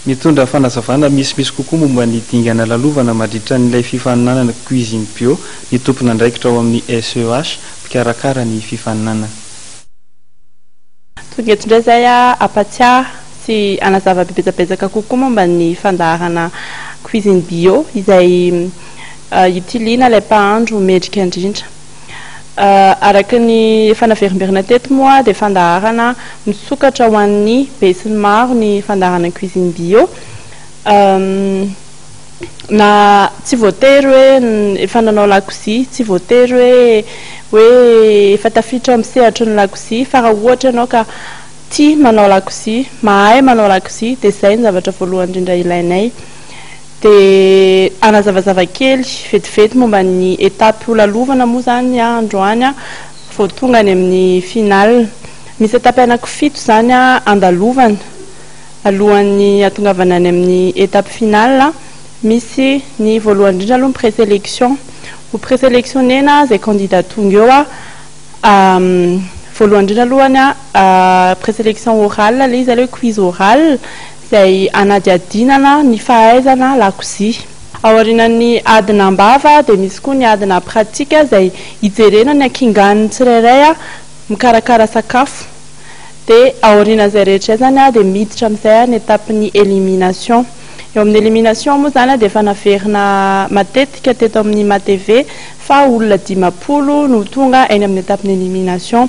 mitondra fanazavana misy kokoa momba ny dingana lalovana mandritra n'ilay fifaninanana cuisine bio ny tompona andraikitra ao amin'ny SEH mpikarakara ny fifaninanana. Tonga eto indray zay apatsiahy sy anazava bebetsabetsaka kokoa momba ny fandaharana cuisine bio izay itilina ilay mpahandro mendrika indrindra. Araka ny fanaverimberina teto moa dia fandaharana misokatra ho an'ny be sy ny maro ny fandaharana cuisine bio. Na tsy voatery hoe efa nanao lakozia, tsy voatery hoe efa tafiditra amin'ny sehatry ny lakozia, fa raha ohatra ianao ka tia manao lakozia, mahay manao lakozia, dia izay ny zavatra voalohany indrindra ilainay. Dia anazavazava kely vetivety momba ny etapy ho lalovana moa zany androany vao tonga any amin'ny final. Misy etapy anankifito zany andalovana alohan'ny atongavana any amin'ny etapy final. Misy ny voalohany indrindra aloha présélection. Ho présélectionnena zay candidat tonga eo voalohany indrindra alohany présélection orale ilay izy ilay quiz oral zay anadiadinana ny fahaizana lakozia. Aorianan'ny adina ambava dia misy koa ny adina pratika zay hijerena ny ankingan'ny tsirairay mikarakara sakafo. Dia aorianan'izay rehetra zany dia miditra amin'izay ny etapin'ny élimination. Eo amin'ny élimination moa zany dia efa naverina matetika teto amin'ny MATV fa olona 50 no tonga eny amin'ny etapin'ny élimination.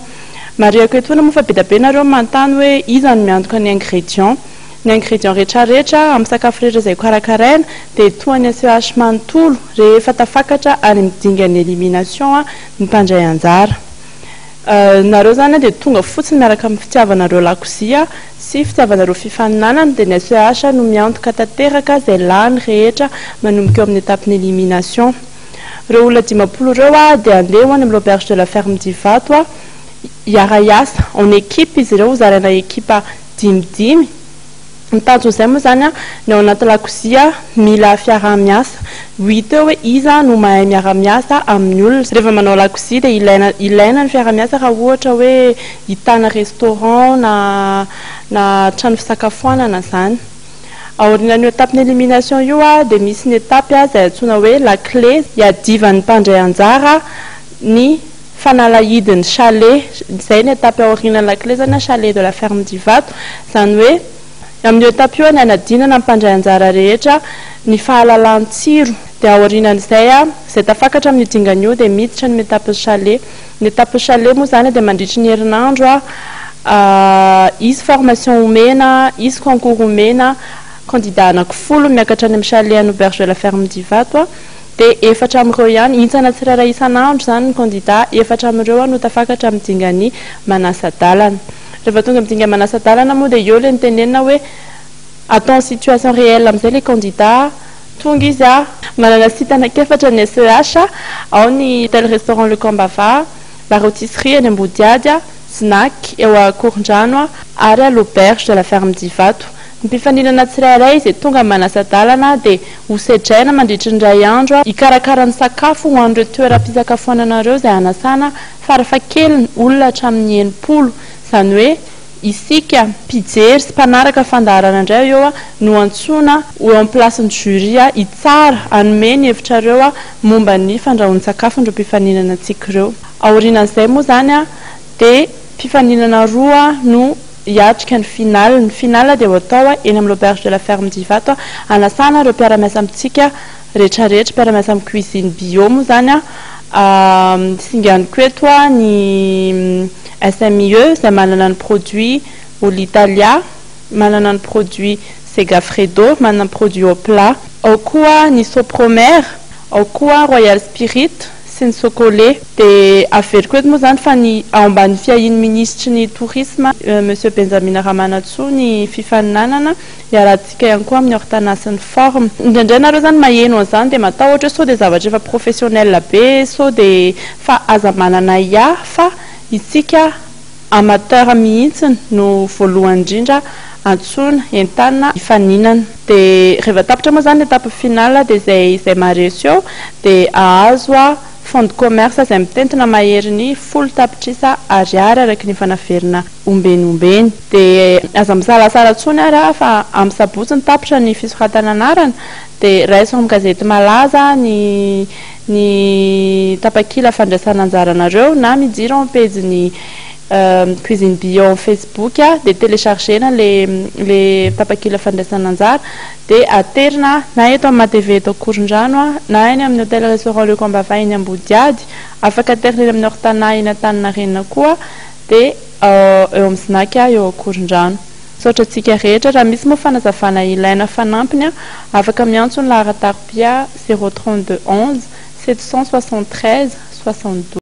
Mariako etoana moa fa be dia be nareo manontany hoe iza no miantoka ny ingrédient. Ny ingrédient rehetrarehetra amin'ny sakafo rehetra izay karakaraina dia toany SEH manontolo rehefa tafakatra any amin'ny dingan'ny élimination ny mpandray anjara. Nareo zany dia tonga fotsiny miaraka amin'ny fitiavanareo lakozia sy fitiavanareo fifaninanana dia ny SEH no miantoka tanteraka izay lany rehetra manomboka eo amin'ny etapin'ny élimination. Ireo olona 50 ireo dia andeha ho any amin'ny l'auberge de la ferme du Vato hiara-iasa en équipe izy ireo zaraina ekipa 5 mitanjo izay moa zany ny ao anaty lakozia mila fiara-miasa 8 eo hoe iza no mahay miara-miasa amin'ny olona. Rehefa manao lakozia dia ilaina ny fiara-miasa raha ohatra hoe hitana restaurant na trano fisakafoanana zany. Aorianan'io etapin'ny élimination io dia misy ny etapy zay antsoina hoe la clé hiadivan'ny mpandray anjara ny fanalahidin'ny chalet. Izay ny etapy aorianan'ny la clé zany chalet de la ferme du Vato, zany hoe amin'ny etapy io ny anadinana mpandray anjara rehetra ny fahalalan-tsiro. Dia aorianan'izay izay tafakatra amin'ny dingan'io dia miditra ny etapy chalet. Ny etapy chalet moa zany dia mandritry ny herinandro isy formation omena, isy concours omena candidat anankifolo miakatra any amin'ny chalet any auberge de la ferme du Vato dia 4 amin'ireo ihany hintsana tsirairay isan'andro zany ny candidat 4 amin'ireo no tafakatra amin'ny dingan'ny manasa-dalana. Rehefa tonga amin'ny dinga manasa-dalana moa dia eo ilay nitenenina hoe atao en situation réelle amin'izay les candidats tonga izy manana site anankefatra ny SEH ao ny hôtel restaurant Le Cambava, la rôtisserie any Ambodiadia, snack eo a Korondrano ary à l'auberge de la ferme du Vato. Ny mpifaninana tsirairay izay tonga manasa-dalana dia hosedraina mandritry ny ray andro hikarakara ny sakafo ho an'ireo toeram-pisakafoananareo izay anasana farafahakeliny olona hatramin'ny 90. Zany hoe isika mpijery sy mpanaraka fandaharana indray eo no antsoina eo amin'ny plasin'ny jury hitsara hanome ny hevitrareo momba ny fandrahoan'ny sakafo indreo mpifaninana antsika ireo. Aorianan'izay moa zany dia mpifaninana roa no hiatrika ny final. Ny final dia ho atao eny amin'ny l'auberge de la ferme du Vato anasana ireo mpiara-miasa amintsika rehetrarehetra mpiara-miasa amin'ny cuisine bio moa zany singany koa eto ny SMIE izay manana ny produit Olitalia, manana ny produit Segafredo, manana ny produit Opla, ao koa ny Sopromer, ao koa Royal Spirit sy ny Socolé. Dia averiko eto moa zany fa ny ao ambany fiahiny ministry ny tourisme monsieur Benjamin Ramanatsoa ny fifaninanana hiarantsika ihany koa amin'ny ortanasy ny forme. Indraindray nareo zany maheno an'izany dia matao ohatra sao dia zavatra efa professionnel be, sao dia fa aza manana fa isika amateur mihitsy no voalohany indrindra antsoina entanina hifaninana. Dia rehefa tapitra moa zany etapy final dia izay maharesy eo dia ahazo fond de commerce izay mitentina mahery ny 10 tapitrisa ariary araky ny fanaverina ombeny dia aza misalasala tsony ary fa amin'ny sabotsy ny tapitra ny fisoratana anarana dia raisiko amin'ny gazety malaza ny tapakila fandraisana anjaranareo na mijiro amin'ny pejiny cuisine bio en Facebook dia téléchargena le tapakila fandraisana anjara dia aterina na eto amin'ny TV eto Korondrano na eny amin'ny hôtel restaurant Le Combava eny Ambodiady afaka aterina amin'ny Ortana eny Antaninarenina koa dia eo amin'ny Snack eo Korondrano. Saotra antsika rehetra raha misy moa fanazavana ilaina fanampiny afaka miantso ny laharan-tarobia 032 11 773 72